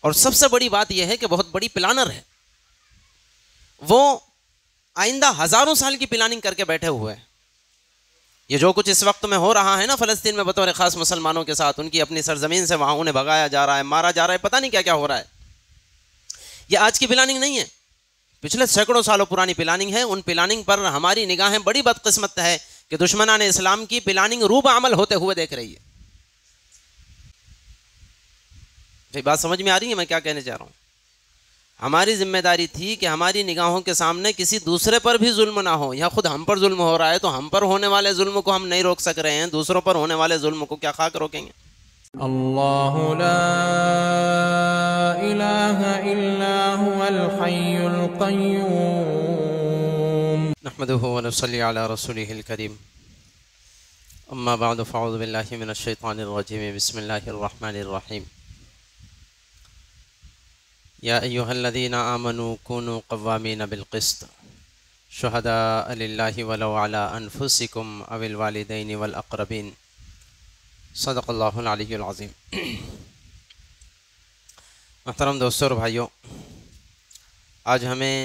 اور سب سے بڑی بات یہ ہے کہ بہت بڑی پلانر ہے، وہ آئندہ ہزاروں سال کی پلاننگ کر کے بیٹھے ہوئے ہیں۔ یہ جو کچھ اس وقت میں ہو رہا ہے نا فلسطین میں بطور خاص مسلمانوں کے ساتھ، ان کی اپنی سرزمین سے وہاں انہیں بھگایا جا رہا ہے، مارا جا رہا ہے، پتہ نہیں کیا کیا ہو رہا ہے، یہ آج کی پلاننگ نہیں ہے، پچھلے سینکڑوں سالوں پرانی پلاننگ ہے۔ ان پلاننگ پر ہماری نگاہیں بڑی بدقسمت ہے کہ دشمنان اسلام کی پلاننگ روب عمل ہوتے ہوئے دیکھ رہی ہے۔ یہ بات سمجھ میں آ رہی ہے میں کیا کہنے چاہ رہا ہوں؟ ہماری ذمہ داری تھی کہ ہماری نگاہوں کے سامنے کسی دوسرے پر بھی ظلم نہ ہو، یا خود ہم پر ظلم ہو رہا ہے تو ہم پر ہونے والے ظلم کو ہم نہیں روک سک رہے ہیں، دوسروں پر ہونے والے ظلم کو کیا خاک روکیں گے؟ اللہ لا الہ الا هو الحی القیوم نحمده ونصلی علی رسولہ الکریم، اما بعد فاعوذ باللہ من الشیطان الرجیم، بسم اللہ الرحمن الرحیم۔ یا ایہا الذین آمنوا کونوا قوامین بالقسط شہداء للہ ولو علی انفسکم او الوالدین والاقربین، صدق اللہ العلی العظیم۔ محترم دوستو اور بھائیوں، آج ہمیں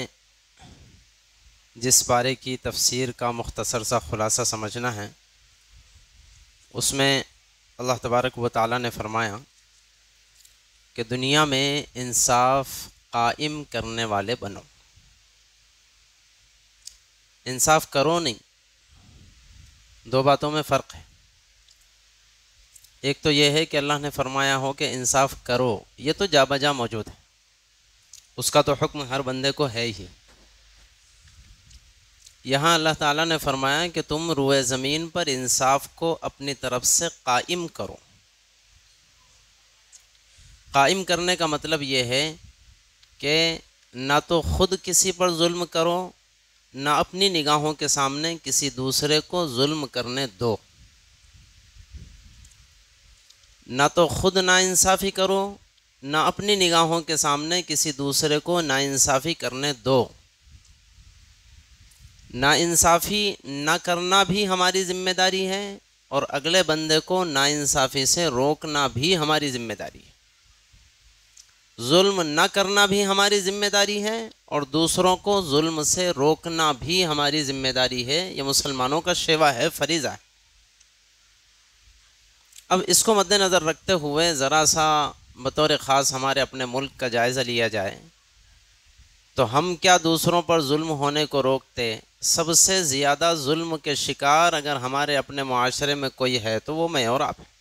جس بارے کی تفسیر کا مختصر سا خلاصہ سمجھنا ہے، اس میں اللہ تبارک و تعالیٰ نے فرمایا کہ دنیا میں انصاف قائم کرنے والے بنو۔ انصاف کرو نہیں، دو باتوں میں فرق ہے۔ ایک تو یہ ہے کہ اللہ نے فرمایا ہو کہ انصاف کرو، یہ تو جا بجا موجود ہے، اس کا تو حکم ہر بندے کو ہے ہی۔ یہاں اللہ تعالیٰ نے فرمایا کہ تم روئے زمین پر انصاف کو اپنی طرف سے قائم کرو۔ قائم کرنے کا مطلب یہ ہے کہ نہ تو خود کسی پر ظلم کرو، نہ اپنی نگاہوں کے سامنے کسی دوسرے کو ظلم کرنے دو۔ نہ تو خود ناانصافی کرو، نہ اپنی نگاہوں کے سامنے کسی دوسرے کو ناانصافی کرنے دو۔ ناانصافی نہ کرنا بھی ہماری ذمہ داری ہے، اور اگلے بندے کو ناانصافی سے روکنا بھی ہماری ذمہ داری ہے۔ ظلم نہ کرنا بھی ہماری ذمہ داری ہے، اور دوسروں کو ظلم سے روکنا بھی ہماری ذمہ داری ہے۔ یہ مسلمانوں کا شیوا ہے، فریضہ ہے۔ اب اس کو مد نظر رکھتے ہوئے ذرا سا بطور خاص ہمارے اپنے ملک کا جائزہ لیا جائے تو ہم کیا دوسروں پر ظلم ہونے کو روکتے؟ سب سے زیادہ ظلم کے شکار اگر ہمارے اپنے معاشرے میں کوئی ہے تو وہ میں اور آپ ہیں،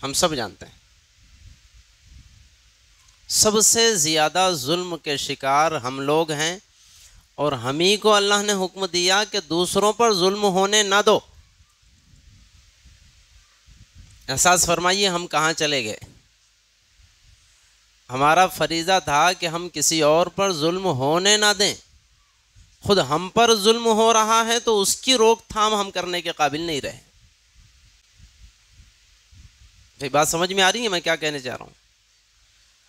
ہم سب جانتے ہیں۔ سب سے زیادہ ظلم کے شکار ہم لوگ ہیں، اور ہم ہی کو اللہ نے حکم دیا کہ دوسروں پر ظلم ہونے نہ دو۔ احساس فرمائیے ہم کہاں چلے گئے؟ ہمارا فریضہ تھا کہ ہم کسی اور پر ظلم ہونے نہ دیں، خود ہم پر ظلم ہو رہا ہے تو اس کی روک تھام ہم کرنے کے قابل نہیں رہے۔ یہ بات سمجھ میں آ رہی ہے میں کیا کہنے چاہ رہا ہوں؟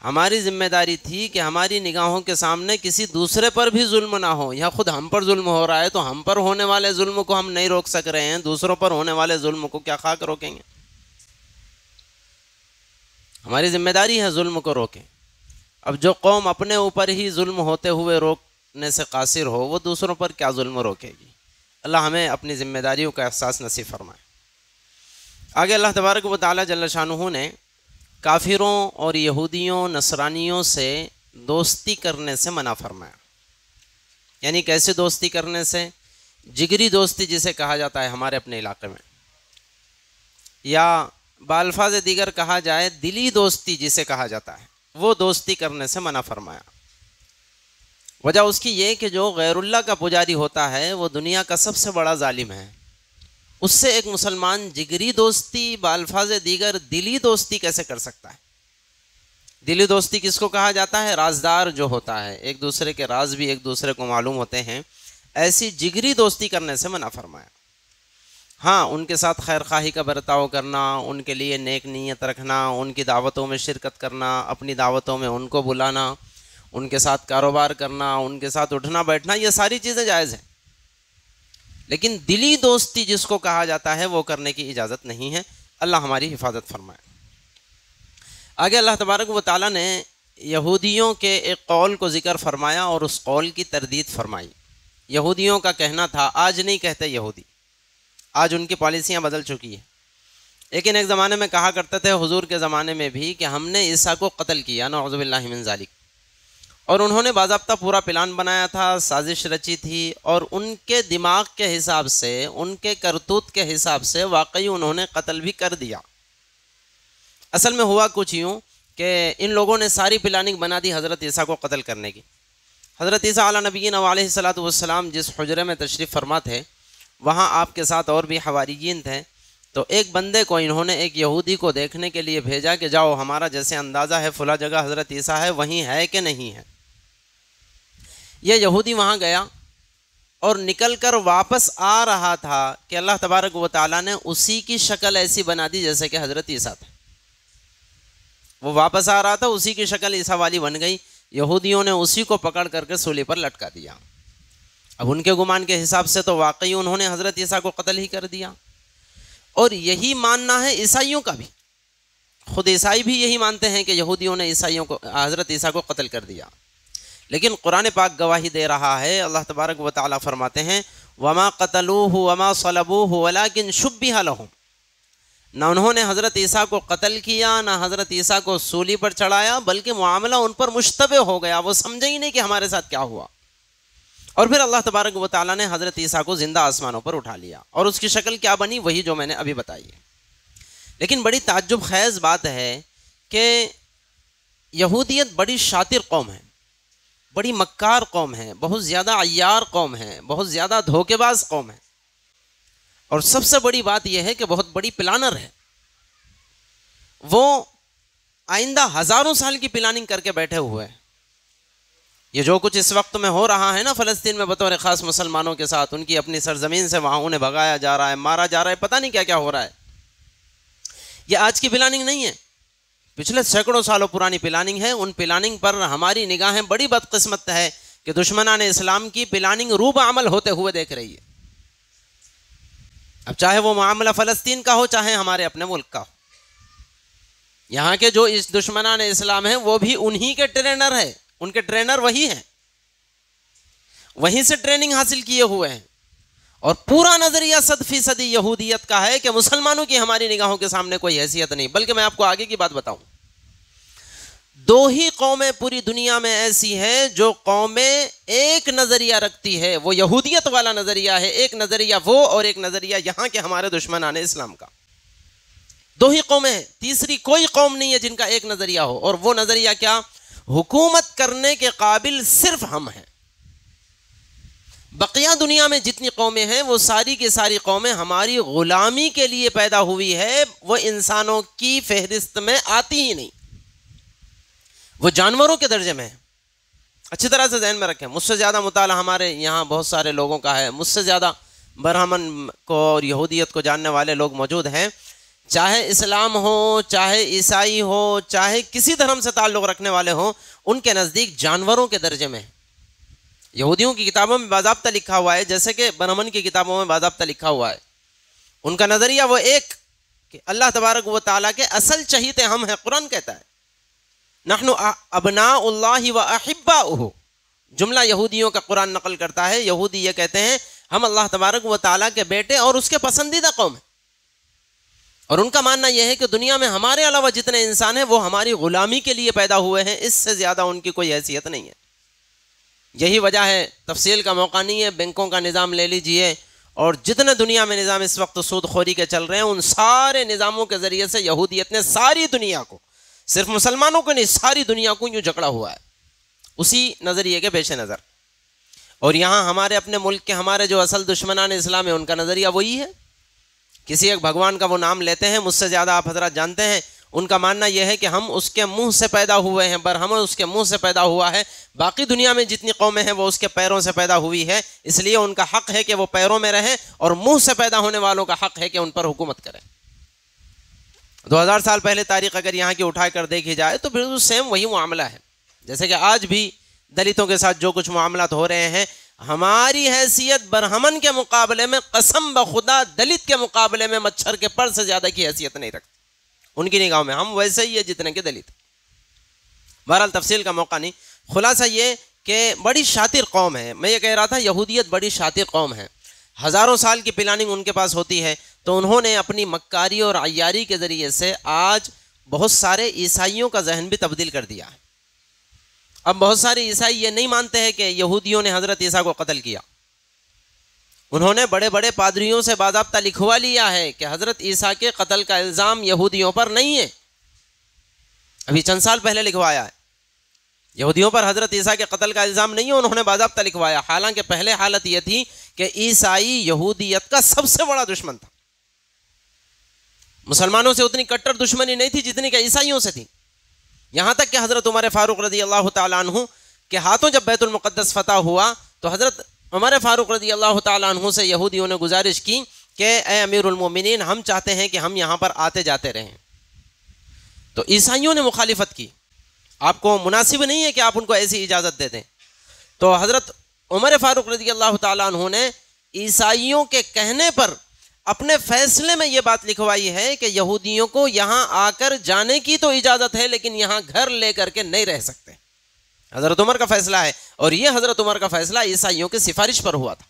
ہماری ذمہ داری تھی کہ ہماری نگاہوں کے سامنے کسی دوسرے پر بھی ظلم نہ ہو، یا خود ہم پر ظلم ہو رہا ہے تو ہم پر ہونے والے ظلم کو ہم نہیں روک سک رہے ہیں، دوسروں پر ہونے والے ظلم کو کیا خاک روکیں گے؟ ہماری ذمہ داری ہے ظلم کو روکیں۔ اب جو قوم اپنے اوپر ہی ظلم ہوتے ہوئے روکنے سے قاصر ہو، وہ دوسروں پر کیا ظلم روکے گی؟ اللہ ہمیں اپنی ذمہ داریوں کا احساس نصیب فرمائے۔ آگے اللہ تبارک و تعالیٰ جل شانہ نے کافروں اور یہودیوں نصرانیوں سے دوستی کرنے سے منع فرمایا۔ یعنی کیسے دوستی کرنے سے؟ جگری دوستی جسے کہا جاتا ہے ہمارے اپنے علاقے میں، یا بالفاظ دیگر کہا جائے دلی دوستی جسے کہا جاتا ہے، وہ دوستی کرنے سے منع فرمایا۔ وجہ اس کی یہ کہ جو غیر اللہ کا پجاری ہوتا ہے وہ دنیا کا سب سے بڑا ظالم ہے، اس سے ایک مسلمان جگری دوستی بالفاظ دیگر دلی دوستی کیسے کر سکتا ہے؟ دلی دوستی کس کو کہا جاتا ہے؟ رازدار جو ہوتا ہے، ایک دوسرے کے راز بھی ایک دوسرے کو معلوم ہوتے ہیں، ایسی جگری دوستی کرنے سے منع فرمایا۔ ہاں، ان کے ساتھ خیر خواہی کا برتاؤ کرنا، ان کے لیے نیک نیت رکھنا، ان کی دعوتوں میں شرکت کرنا، اپنی دعوتوں میں ان کو بلانا، ان کے ساتھ کاروبار کرنا، ان کے ساتھ اٹھنا بیٹھنا، یہ ساری چیزیں جائز ہیں۔ لیکن دلی دوستی جس کو کہا جاتا ہے وہ کرنے کی اجازت نہیں ہے۔ اللہ ہماری حفاظت فرمائے۔ آگے اللہ تبارک و تعالیٰ نے یہودیوں کے ایک قول کو ذکر فرمایا اور اس قول کی تردید فرمائی۔ یہودیوں کا کہنا تھا، آج نہیں کہتے یہودی، آج ان کی پالیسیاں بدل چکی ہیں، لیکن ایک زمانے میں کہا کرتے تھے حضور کے زمانے میں بھی کہ ہم نے عیسیٰ کو قتل کیا، نعوذ باللہ من ذالک۔ اور انہوں نے باضابطہ پورا پلان بنایا تھا، سازش رچی تھی، اور ان کے دماغ کے حساب سے، ان کے کرتوت کے حساب سے واقعی انہوں نے قتل بھی کر دیا۔ اصل میں ہوا کچھ یوں کہ ان لوگوں نے ساری پلاننگ بنا دی حضرت عیسیٰ کو قتل کرنے کی۔ حضرت عیسیٰ علیہ نبینا علیہ الصلوۃ والسلام جس حجرے میں تشریف فرما تھے، وہاں آپ کے ساتھ اور بھی حواریین تھے، تو ایک بندے کو انہوں نے ایک یہودی کو دیکھنے کے لیے بھیجا کہ جاؤ ہمارا جیسے اندازہ ہے فلاں جگہ حضرت عیسیٰ ہے، وہیں ہے کہ نہیں ہے۔ یہ یہودی وہاں گیا اور نکل کر واپس آ رہا تھا کہ اللہ تبارک و تعالیٰ نے اسی کی شکل ایسی بنا دی جیسے کہ حضرت عیسیٰ تھے۔ وہ واپس آ رہا تھا، اسی کی شکل عیسیٰ والی بن گئی، یہودیوں نے اسی کو پکڑ کر کے سولی پر لٹکا دیا۔ اب ان کے گمان کے حساب سے تو واقعی انہوں نے حضرت عیسیٰ کو قتل ہی کر دیا، اور یہی ماننا ہے عیسائیوں کا بھی۔ خود عیسائی بھی یہی مانتے ہیں کہ یہودیوں نے عیسائیوں کو، حضرت عیسیٰ کو قتل کر دیا۔ لیکن قرآن پاک گواہی دے رہا ہے، اللہ تبارک و تعالیٰ فرماتے ہیں وما قتلوہ وما صلبوہ ولکن شبہ لہم، نہ انہوں نے حضرت عیسیٰ کو قتل کیا، نہ حضرت عیسیٰ کو سولی پر چڑھایا، بلکہ معاملہ ان پر مشتبہ ہو گیا، وہ سمجھے ہی نہیں کہ ہمارے ساتھ کیا ہوا۔ اور پھر اللہ تبارک و تعالیٰ نے حضرت عیسیٰ کو زندہ آسمانوں پر اٹھا لیا، اور اس کی شکل کیا بنی وہی جو میں نے ابھی بتائی ہے۔ لیکن بڑی تعجب خیز بات ہے کہ یہودیت بڑی شاطر قوم ہے، بڑی مکار قوم ہے، بہت زیادہ عیار قوم ہے، بہت زیادہ دھوکے باز قوم ہے، اور سب سے بڑی بات یہ ہے کہ بہت بڑی پلانر ہے۔ وہ آئندہ ہزاروں سال کی پلاننگ کر کے بیٹھے ہوئے ہیں۔ یہ جو کچھ اس وقت میں ہو رہا ہے نا فلسطین میں بطور خاص مسلمانوں کے ساتھ، ان کی اپنی سرزمین سے وہاں انہیں بھگایا جا رہا ہے، مارا جا رہا ہے، پتہ نہیں کیا کیا ہو رہا ہے، یہ آج کی پلاننگ نہیں ہے، پچھلے سینکڑوں سالوں پرانی پلاننگ ہے۔ ان پلاننگ پر ہماری نگاہیں بڑی بدقسمت ہے کہ دشمنان اسلام کی پلاننگ روب عمل ہوتے ہوئے دیکھ رہی ہے۔ اب چاہے وہ معاملہ فلسطین کا ہو، چاہے ہمارے اپنے ملک کا ہو، یہاں کے جو اس دشمنان اسلام ہیں وہ بھی انہی کے ٹرینر ہیں، ان کے ٹرینر وہی ہیں، وہیں سے ٹریننگ حاصل کیے ہوئے ہیں، اور پورا نظریہ 100% یہودیت کا ہے کہ مسلمانوں کی ہماری نگاہوں کے سامنے کوئی حیثیت نہیں۔ بلکہ میں آپ کو آگے کی بات بتاؤں، دو ہی قومیں پوری دنیا میں ایسی ہیں جو قومیں ایک نظریہ رکھتی ہے، وہ یہودیت والا نظریہ ہے، ایک نظریہ وہ اور ایک نظریہ یہاں کے ہمارے دشمنان اسلام کا۔ دو ہی قومیں ہیں، تیسری کوئی قوم نہیں ہے جن کا ایک نظریہ ہو، اور وہ نظریہ کیا؟ حکومت کرنے کے قابل صرف ہم ہیں۔ بقیہ دنیا میں جتنی قومیں ہیں وہ ساری کی ساری قومیں ہماری غلامی کے لیے پیدا ہوئی ہے، وہ انسانوں کی فہرست میں آتی ہی نہیں، وہ جانوروں کے درجے میں ہے۔ اچھی طرح سے ذہن میں رکھیں، مجھ سے زیادہ مطالعہ ہمارے یہاں بہت سارے لوگوں کا ہے، مجھ سے زیادہ برہمن کو اور یہودیت کو جاننے والے لوگ موجود ہیں، چاہے اسلام ہو، چاہے عیسائی ہو، چاہے کسی دھرم سے تعلق رکھنے والے ہوں، ان کے نزدیک جانوروں کے درجے میں ہے۔ یہودیوں کی کتابوں میں باضابطہ لکھا ہوا ہے، جیسے کہ برہمن کی کتابوں میں باضابطہ لکھا ہوا ہے، ان کا نظریہ وہ ایک کہ اللہ تبارک و تعالیٰ کے اصل چہیتے ہم ہیں۔ قرآن کہتا ہے نحن ابناء اللہ و احباؤہ، جملہ یہودیوں کا قرآن نقل کرتا ہے، یہودی یہ کہتے ہیں ہم اللہ تبارک و تعالیٰ کے بیٹے اور اس کے پسندیدہ قوم ہیں، اور ان کا ماننا یہ ہے کہ دنیا میں ہمارے علاوہ جتنے انسان ہیں وہ ہماری غلامی کے لیے پیدا ہوئے ہیں، اس سے زیادہ ان کی کوئی حیثیت نہیں ہے۔ یہی وجہ ہے، تفصیل کا موقع نہیں ہے، بینکوں کا نظام لے لیجئے، اور جتنے دنیا میں نظام اس وقت سود خوری کے چل رہے ہیں، ان سارے نظاموں کے ذریعے سے یہودیت نے ساری دنیا کو، صرف مسلمانوں کو نہیں، ساری دنیا کو یوں جکڑا ہوا ہے اسی نظریے کے پیش نظر۔ اور یہاں ہمارے اپنے ملک کے ہمارے جو اصل دشمنان اسلام ہیں، ان کا نظریہ وہی ہے، کسی ایک بھگوان کا وہ نام لیتے ہیں، مجھ سے زیادہ آپ حضرات جانتے ہیں، ان کا ماننا یہ ہے کہ ہم اس کے منہ سے پیدا ہوئے ہیں، برہمن اس کے منہ سے پیدا ہوا ہے، باقی دنیا میں جتنی قومیں ہیں وہ اس کے پیروں سے پیدا ہوئی ہے، اس لیے ان کا حق ہے کہ وہ پیروں میں رہیں، اور منہ سے پیدا ہونے والوں کا حق ہے کہ ان پر حکومت کریں۔ 2000 سال پہلے تاریخ اگر یہاں کی اٹھا کر دیکھی جائے تو بالکل سیم وہی معاملہ ہے، جیسے کہ آج بھی دلتوں کے ساتھ جو کچھ معاملات ہو رہے ہیں، ہماری حیثیت برہمن کے مقابلے میں، قسم بخدا دلت کے مقابلے میں مچھر کے پر سے زیادہ کی حیثیت نہیں رکھتی۔ ان کی نگاہوں میں ہم ویسے ہی ہے جتنے کے دلت، بہرحال تفصیل کا موقع نہیں. خلاصہ یہ کہ بڑی شاطر قوم ہے. میں یہ کہہ رہا تھا یہودیت بڑی شاطر قوم ہے. ہزاروں سال کی پلاننگ ان کے پاس ہوتی ہے. تو انہوں نے اپنی مکاری اور عیاری کے ذریعے سے آج بہت سارے عیسائیوں کا ذہن بھی تبدیل کر دیا ہے. اب بہت سارے عیسائی یہ نہیں مانتے ہیں کہ یہودیوں نے حضرت عیسیٰ کو قتل کیا. انہوں نے بڑے بڑے پادریوں سے باضابطہ لکھوا لیا ہے کہ حضرت عیسیٰ کے قتل کا الزام یہودیوں پر نہیں ہے. ابھی چند سال پہلے لکھوایا ہے. یہودیوں پر حضرت عیسیٰ کے قتل کا الزام نہیں ہے، انہوں نے باضابطہ لکھوایا. حالانکہ پہلے حالت یہ تھی کہ عیسائی یہودیت کا سب سے بڑا دشمن تھا. مسلمانوں سے اتنی کٹر دشمنی نہیں تھی جتنی کہ عیسائیوں سے تھی. یہاں تک کہ حضرت عمر فاروق رضی اللہ تعالیٰ عنہ کے ہاتھوں جب بیت المقدس فتح ہوا تو حضرت عمر فاروق رضی اللہ تعالیٰ عنہ سے یہودیوں نے گزارش کی کہ اے امیر المومنین، ہم چاہتے ہیں کہ ہم یہاں پر آتے جاتے رہیں. تو عیسائیوں نے مخالفت کی. آپ کو مناسب نہیں ہے کہ آپ ان کو ایسی اجازت دے دیں. تو حضرت عمر فاروق رضی اللہ تعالیٰ عنہ نے عیسائیوں کے کہنے پر اپنے فیصلے میں یہ بات لکھوائی ہے کہ یہودیوں کو یہاں آ کر جانے کی تو اجازت ہے لیکن یہاں گھر لے کر کے نہیں رہ سکتے. حضرت عمر کا فیصلہ ہے، اور یہ حضرت عمر کا فیصلہ عیسائیوں کی سفارش پر ہوا تھا.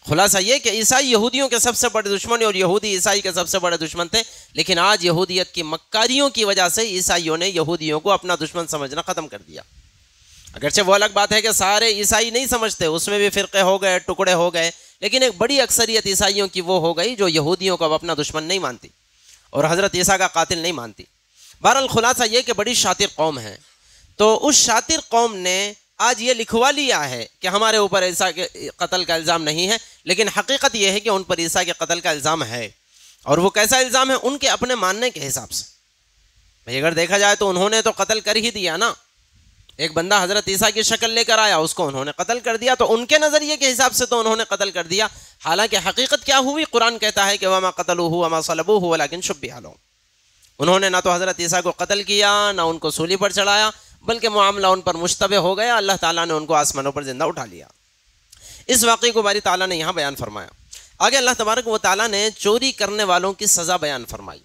خلاصہ یہ کہ عیسائی یہودیوں کے سب سے بڑے دشمن اور یہودی عیسائی کے سب سے بڑے دشمن تھے. لیکن آج یہودیت کی مکاریوں کی وجہ سے عیسائیوں نے یہودیوں کو اپنا دشمن سمجھنا ختم کر دیا. اگرچہ وہ الگ بات ہے کہ سارے عیسائی نہیں سمجھتے، اس میں بھی فرقے ہو گئے، ٹکڑے ہو گئے، لیکن ایک بڑی اکثریت عیسائیوں کی وہ ہو گئی جو یہودیوں کو اب اپنا دشمن نہیں مانتی اور حضرت عیسیٰ کا قاتل نہیں مانتی. بہرحال خلاصہ یہ کہ بڑی شاطر قوم ہے. تو اس شاطر قوم نے آج یہ لکھوا لیا ہے کہ ہمارے اوپر عیسیٰ کے قتل کا الزام نہیں ہے، لیکن حقیقت یہ ہے کہ ان پر عیسیٰ کے قتل کا الزام ہے. اور وہ کیسا الزام ہے؟ ان کے اپنے ماننے کے حساب سے. بھئی اگر دیکھا جائے تو انہوں نے تو قتل کر ہی دیا نا. ایک بندہ حضرت عیسیٰ کی شکل لے کر آیا، اس کو انہوں نے قتل کر دیا. تو ان کے نظریے کے حساب سے تو انہوں نے قتل کر دیا. حالانکہ حقیقت کیا ہوئی؟ قرآن کہتا ہے کہ وَمَا قَتَلُوهُ وَمَا صَلَبُوهُ وَلَكِنْ شُبِّهَ لَهُمْ. انہوں نے نہ تو حضرت عیسیٰ کو قتل کیا، نہ ان کو سولی پر چڑھایا، بلکہ معاملہ ان پر مشتبہ ہو گیا. اللہ تعالیٰ نے ان کو آسمانوں پر زندہ اٹھا لیا. اس واقعے کو باری تعالیٰ نے یہاں بیان فرمایا. آگے اللہ تبارک و تعالیٰ نے چوری کرنے والوں کی سزا بیان فرمائی.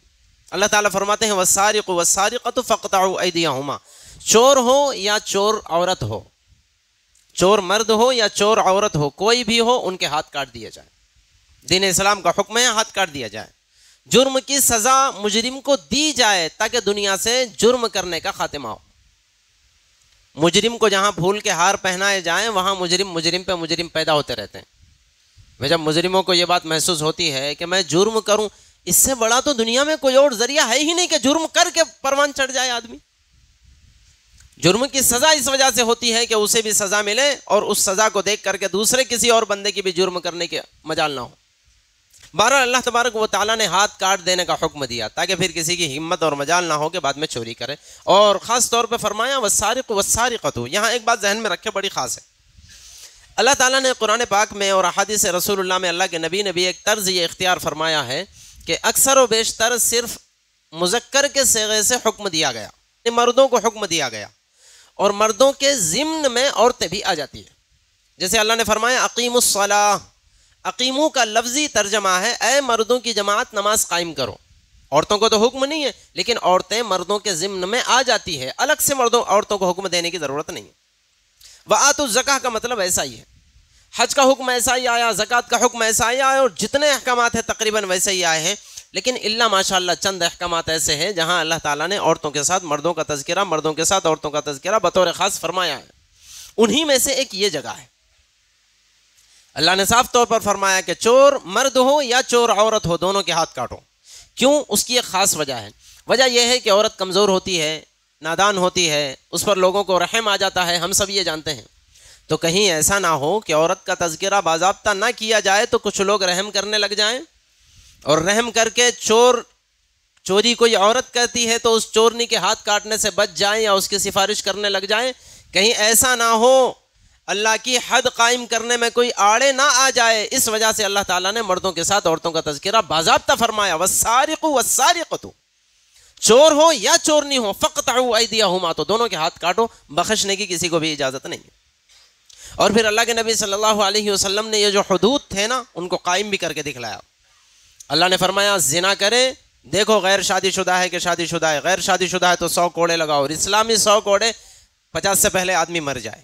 اللہ تعالیٰ فرماتے ہیں وَالسَّارِقُ وَالسَّارِقَةُ فَاقْطَعُوا أَيْدِيَهُمَا. چور ہو یا چور عورت ہو، چور مرد ہو یا چور عورت ہو، کوئی بھی ہو، ان کے ہاتھ کاٹ دیے جائیں. دین اسلام کا حکم ہے ہاتھ کاٹ دیا جائے. جرم کی سزا مجرم کو دی جائے تاکہ دنیا سے جرم کرنے کا خاتمہ ہو. مجرم کو جہاں پھول کے ہار پہنائے جائیں وہاں مجرم پہ مجرم پیدا ہوتے رہتے ہیں. جب مجرموں کو یہ بات محسوس ہوتی ہے کہ میں جرم کروں، اس سے بڑا تو دنیا میں کوئی اور ذریعہ ہے ہی نہیں کہ جرم کر کے پروان چڑھ جائے آدمی. جرم کی سزا اس وجہ سے ہوتی ہے کہ اسے بھی سزا ملے اور اس سزا کو دیکھ کر کے دوسرے کسی اور بندے کی بھی جرم کرنے کے مجال نہ ہو. بہرحال اللہ تبارک و تعالیٰ نے ہاتھ کاٹ دینے کا حکم دیا تاکہ پھر کسی کی ہمت اور مجال نہ ہو کہ بعد میں چوری کرے. اور خاص طور پہ فرمایا والسارق والسارقۃ. یہاں ایک بات ذہن میں رکھے، بڑی خاص ہے. اللہ تعالیٰ نے قرآن پاک میں اور احادیث رسول اللہ میں اللہ کے نبی نے بھی ایک طرز یہ اختیار فرمایا ہے کہ اکثر و بیشتر صرف مذکر کے صیغے سے حکم دیا گیا، مردوں کو حکم دیا گیا، اور مردوں کے ضمن میں عورتیں بھی آ جاتی ہیں. جیسے اللہ نے فرمایا اقیموا الصلاۃ. اقیمو کا لفظی ترجمہ ہے اے مردوں کی جماعت نماز قائم کرو. عورتوں کو تو حکم نہیں ہے، لیکن عورتیں مردوں کے ضمن میں آ جاتی ہے، الگ سے عورتوں کو حکم دینے کی ضرورت نہیں ہے. وآتوا الزکاۃ کا مطلب ایسا ہی ہے. حج کا حکم ایسا ہی آیا، زکوٰۃ کا حکم ایسا ہی آیا، اور جتنے احکامات ہیں تقریباً ویسے ہی آئے ہیں. لیکن اللہ ماشاءاللہ چند احکامات ایسے ہیں جہاں اللہ تعالیٰ نے عورتوں کے ساتھ مردوں کا تذکرہ، مردوں کے ساتھ عورتوں کا تذکرہ بطور خاص فرمایا ہے. انہی میں سے ایک یہ جگہ ہے. اللہ نے صاف طور پر فرمایا کہ چور مرد ہو یا چور عورت ہو، دونوں کے ہاتھ کاٹو. کیوں؟ اس کی ایک خاص وجہ ہے. وجہ یہ ہے کہ عورت کمزور ہوتی ہے، نادان ہوتی ہے، اس پر لوگوں کو رحم آ جاتا ہے، ہم سب یہ جانتے ہیں. تو کہیں ایسا نہ ہو کہ عورت کا تذکرہ باضابطہ نہ کیا جائے تو کچھ لوگ رحم کرنے لگ جائیں، اور رحم کر کے چوری کوئی عورت کرتی ہے تو اس چورنی کے ہاتھ کاٹنے سے بچ جائیں یا اس کی سفارش کرنے لگ جائیں. کہیں ایسا نہ ہو اللہ کی حد قائم کرنے میں کوئی آڑے نہ آ جائے، اس وجہ سے اللہ تعالیٰ نے مردوں کے ساتھ عورتوں کا تذکرہ باضابطہ فرمایا. والسارق والسارقۃ. چور ہو یا چورنی ہو، فاقطعوا ایدیہما، تو دونوں کے ہاتھ کاٹو، بخشنے کی کسی کو بھی اجازت نہیں ہے. اور پھر اللہ کے نبی صلی اللہ علیہ وسلم نے یہ جو حدود تھے نا ان کو قائم بھی کر کے دکھلایا. اللہ نے فرمایا زنا کرے دیکھو غیر شادی شدہ ہے کہ شادی شدہ ہے، غیر شادی شدہ ہے تو 100 کوڑے لگاؤ، اور اسلامی 100 کوڑے 50 سے پہلے آدمی مر جائے،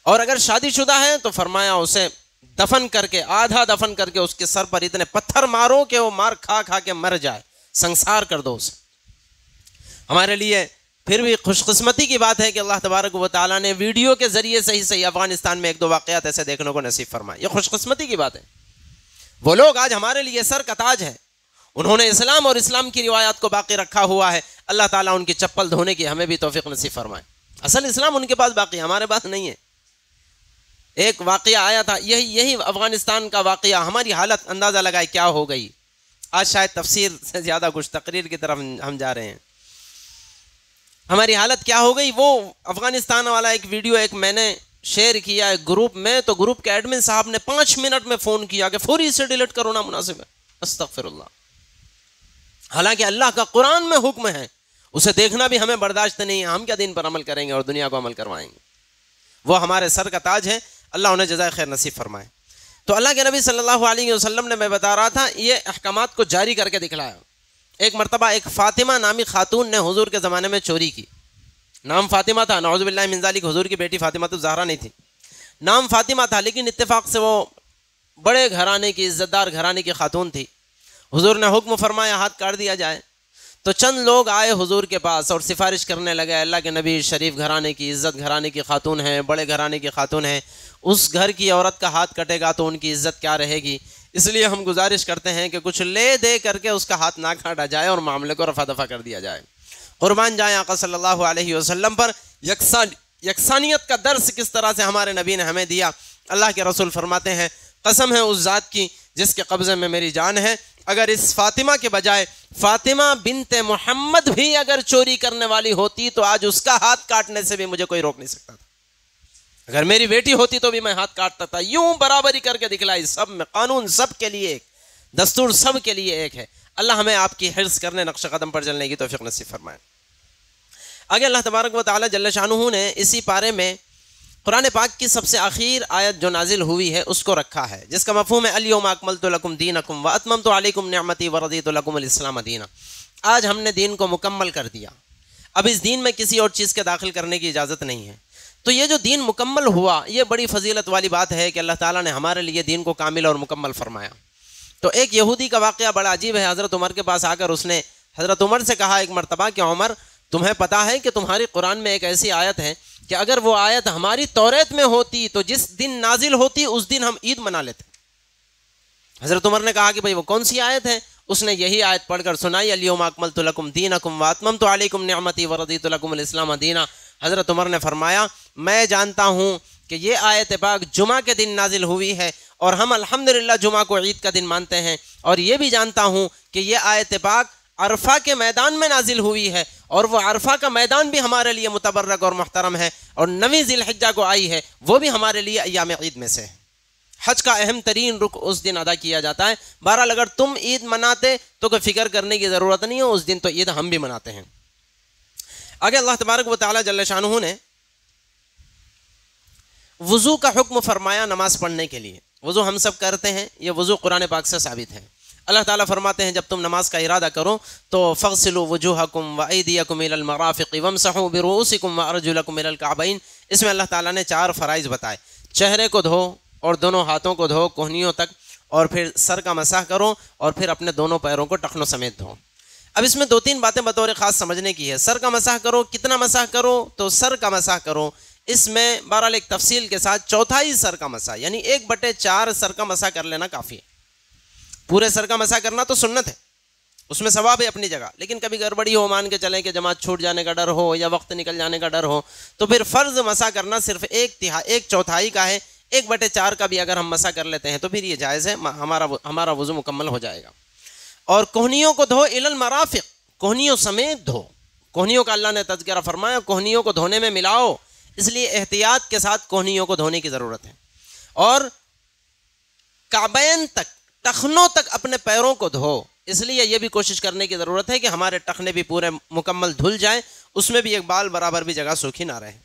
اور اگر شادی شدہ ہے تو فرمایا اسے دفن کر کے، آدھا دفن کر کے اس کے سر پر اتنے پتھر مارو کہ وہ مار کھا کھا کے مر جائے، سنسار کر دو اسے۔ ہمارے لیے پھر بھی خوش قسمتی کی بات ہے کہ اللہ تبارک و تعالیٰ نے ویڈیو کے ذریعے سے ہی افغانستان میں 1-2 واقعات ایسے دیکھنے کو نصیب فرمائے، یہ خوش قسمتی کی بات ہے۔ وہ لوگ آج ہمارے لیے سر کا تاج ہے، انہوں نے اسلام اور اسلام کی روایات کو باقی رکھا ہوا ہے، اللہ تعالیٰ ان کی چپل دھونے کی ہمیں بھی توفیق نصیب فرمائے۔ اصل اسلام ان کے پاس باقی ہے، ہمارے پاس نہیں ہے۔ ایک واقعہ آیا تھا، یہی افغانستان کا واقعہ، ہماری حالت اندازہ لگائے کیا ہو گئی۔ آج شاید تفسیر سے زیادہ کچھ تقریر کی طرف ہم جا رہے ہیں۔ ہماری حالت کیا ہو گئی، وہ افغانستان والا ایک ویڈیو ایک میں نے شیئر کیا ایک گروپ میں، تو گروپ کے ایڈمن صاحب نے 5 منٹ میں فون کیا کہ فوری سے ڈیلیٹ کرو، نامناسب ہے۔ استغفر اللہ۔ حالانکہ اللہ کا قرآن میں حکم ہے، اسے دیکھنا بھی ہمیں برداشت نہیں ہے، ہم کیا دین پر عمل کریں گے اور دنیا کو عمل کروائیں گے۔ وہ ہمارے سر کا تاج ہے، اللہ انہیں جزائے خیر نصیب فرمائے۔ تو اللہ کے نبی صلی اللہ علیہ وسلم نے، میں بتا رہا تھا، یہ احکامات کو جاری کر کے دکھلایا۔ ایک مرتبہ ایک فاطمہ نامی خاتون نے حضور کے زمانے میں چوری کی، نام فاطمہ تھا، نعوذ باللہ من ذالک، حضور کی بیٹی فاطمہ تو زہرا نہیں تھی، نام فاطمہ تھا، لیکن اتفاق سے وہ بڑے گھرانے کی، عزت دار گھرانے کی خاتون تھی۔ حضور نے حکم فرمایا ہاتھ کاٹ دیا جائے، تو چند لوگ آئے حضور کے پاس اور سفارش کرنے لگے، اللہ کے نبی شریف گھرانے کی، عزت گھرانے کی خاتون ہیں، بڑے گھرانے کی خاتون ہیں، اس گھر کی عورت کا ہاتھ کٹے گا تو ان کی عزت کیا رہے گی، اس لیے ہم گزارش کرتے ہیں کہ کچھ لے دے کر کے اس کا ہاتھ نہ کاٹا جائے اور معاملے کو رفع دفع کر دیا جائے۔ قربان جائیں آقا صلی اللہ علیہ وسلم پر یکسانیت کا درس کس طرح سے ہمارے نبی نے ہمیں دیا۔ اللہ کے رسول فرماتے ہیں، قسم ہے اس ذات کی جس کے قبضے میں میری جان ہے، اگر اس فاطمہ کے بجائے فاطمہ بنت محمد بھی اگر چوری کرنے والی ہوتی تو آج اس کا ہاتھ کاٹنے سے بھی مجھے کوئی روک نہیں سکتا تھا۔ اگر میری بیٹی ہوتی تو بھی میں ہاتھ کاٹتا تھا۔ یوں برابری کر کے دکھلائی، سب میں قانون سب کے لیے ایک، دستور سب کے لیے ایک ہے۔ اللہ ہمیں آپ کی حرص کرنے، نقش قدم پر چلنے کی توفیق نصیب فرمائے۔ آگے اللہ تبارک و تعالی جل شانہ نے اسی پارے میں قرآن پاک کی سب سے آخر آیت جو نازل ہوئی ہے اس کو رکھا ہے، جس کا مفہوم ہے الیوم اکملت لکم دینکم واتممت علیکم نعمتی ورضیت لکم الاسلام دینا۔ آج ہم نے دین کو مکمل کر دیا، اب اس دین میں کسی اور چیز کے داخل کرنے کی اجازت نہیں ہے۔ تو یہ جو دین مکمل ہوا، یہ بڑی فضیلت والی بات ہے کہ اللہ تعالیٰ نے ہمارے لیے دین کو کامل اور مکمل فرمایا۔ تو ایک یہودی کا واقعہ بڑا عجیب ہے، حضرت عمر کے پاس آ کر اس نے حضرت عمر سے کہا ایک مرتبہ کہ عمر، تمہیں پتا ہے کہ تمہاری قرآن میں ایک ایسی آیت ہے کہ اگر وہ آیت ہماری توریت میں ہوتی تو جس دن نازل ہوتی اس دن ہم عید منا لیتے۔ حضرت عمر نے کہا کہ بھئی وہ کون سی آیت ہے؟ اس نے یہی آیت پڑھ کر سنائی، الیوم اکملت لکم دینکم واتممت علیکم نعمتی ورضیت لکم الاسلام دینا۔ حضرت عمر نے فرمایا، میں جانتا ہوں کہ یہ آیت پاک جمعہ کے دن نازل ہوئی ہے اور ہم الحمدللہ جمعہ کو عید کا دن مانتے ہیں، اور یہ بھی جانتا ہوں کہ یہ آیت پاک عرفہ کے میدان میں نازل ہوئی ہے، اور وہ عرفہ کا میدان بھی ہمارے لیے متبرک اور محترم ہے، اور 9 ذی الحجہ کو آئی ہے، وہ بھی ہمارے لیے ایام عید میں سے ہے۔ حج کا اہم ترین رکن اس دن ادا کیا جاتا ہے۔ بہرحال اگر تم عید مناتے تو کوئی فکر کرنے کی ضرورت نہیں ہے، اس دن تو عید ہم بھی مناتے ہیں۔ آگے اللہ تبارک و تعالی جل شانہ نے وضو کا حکم فرمایا نماز پڑھنے کے لیے۔ وضو ہم سب کرتے ہیں، یہ وضو قرآن پاک سے ثابت ہے۔ اللہ تعالیٰ فرماتے ہیں جب تم نماز کا ارادہ کرو تو فغسلوا وجوہکم وایدیکم الی المرافق وامسحوا برؤوسکم وارجلکم الی الکعبین۔ اس میں اللہ تعالیٰ نے 4 فرائض بتائے، چہرے کو دھو اور دونوں ہاتھوں کو دھو کہنیوں تک، اور پھر سر کا مسح کرو، اور پھر اپنے دونوں پیروں کو ٹخنوں سمیت دھو۔ اب اس میں 2-3 باتیں بطور خاص سمجھنے کی ہے۔ سر کا مسح کرو، کتنا مسح کرو؟ تو سر کا مسح کرو، اس میں بہرحال ایک تفصیل کے ساتھ 1/4 سر کا مسح، یعنی 1/4 سر کا مسح کر لینا کافی ہے۔ پورے سر کا مسح کرنا تو سنت ہے، اس میں ثواب ہے اپنی جگہ، لیکن کبھی گڑبڑی ہو، مان کے چلیں کہ جماعت چھوٹ جانے کا ڈر ہو یا وقت نکل جانے کا ڈر ہو، تو پھر فرض مسح کرنا صرف 1/4 کا ہے۔ 1/4 کا بھی اگر ہم مسح کر لیتے ہیں تو پھر یہ جائز ہے، ہمارا وضو مکمل ہو جائے گا۔ اور کہنیوں کو دھو الی المرافق، کہنیوں سمیت دھو۔ کہنیوں کا اللہ نے تذکرہ فرمایا، کہنیوں کو دھونے میں ملاؤ، اس لیے احتیاط کے ساتھ کہنیوں کو دھونے کی ضرورت ہے۔ اور کعبین تک، ٹخنوں تک اپنے پیروں کو دھو، اس لیے یہ بھی کوشش کرنے کی ضرورت ہے کہ ہمارے ٹخنے بھی پورے مکمل دھل جائیں، اس میں بھی ایک بال برابر بھی جگہ سوکھی نہ رہے۔